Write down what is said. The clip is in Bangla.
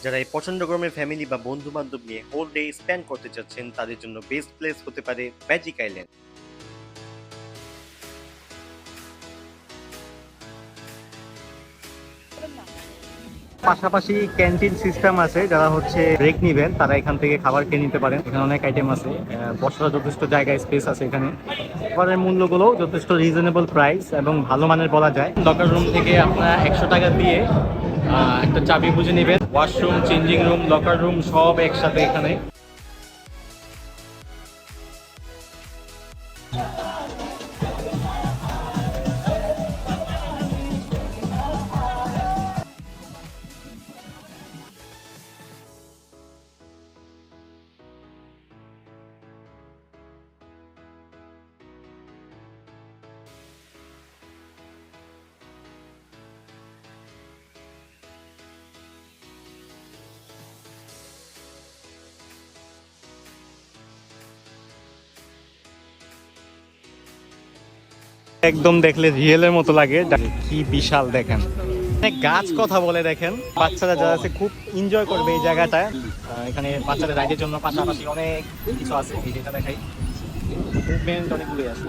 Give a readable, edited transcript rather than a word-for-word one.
যারা এই প্রচন্ড গরমে ফ্যামিলি বা বন্ধু বান্ধব নিয়ে হোল ডে স্পেন্ড করতে চাচ্ছেন তাদের জন্য বেস্ট প্লেস হতে পারে ম্যাজিক আইল্যান্ড। পাশাপাশি ক্যান্টিন সিস্টেম আছে, যারা হচ্ছে ব্রেক নিবেন তারা এখান থেকে খাবার খেয়ে নিতে পারেন। এখানে অনেক আইটেম আছে, বসার যথেষ্ট জায়গা স্পেস আছে এখানে। খাবারের মূল্যগুলো যথেষ্ট রিজনেবল প্রাইস এবং ভালো মানের বলা যায়। লকার রুম থেকে আপনারা 100 টাকা দিয়ে একটা চাবি বুঝে নেবেন। Washroom, changing room, locker room সব একসাথে এখানে। একদম দেখলে রিয়েলের মতো লাগে, কি বিশাল দেখেন। অনেক গাছ কথা বলে দেখেন, বাচ্চারা যারা আছে খুব এনজয় করবে এই জায়গাটায়। এখানে বাচ্চাদের রাইডের জন্য পাশাপাশি অনেক কিছু আছে, যেটা দেখাই মুভমেন্ট অনেকগুলোই আছে।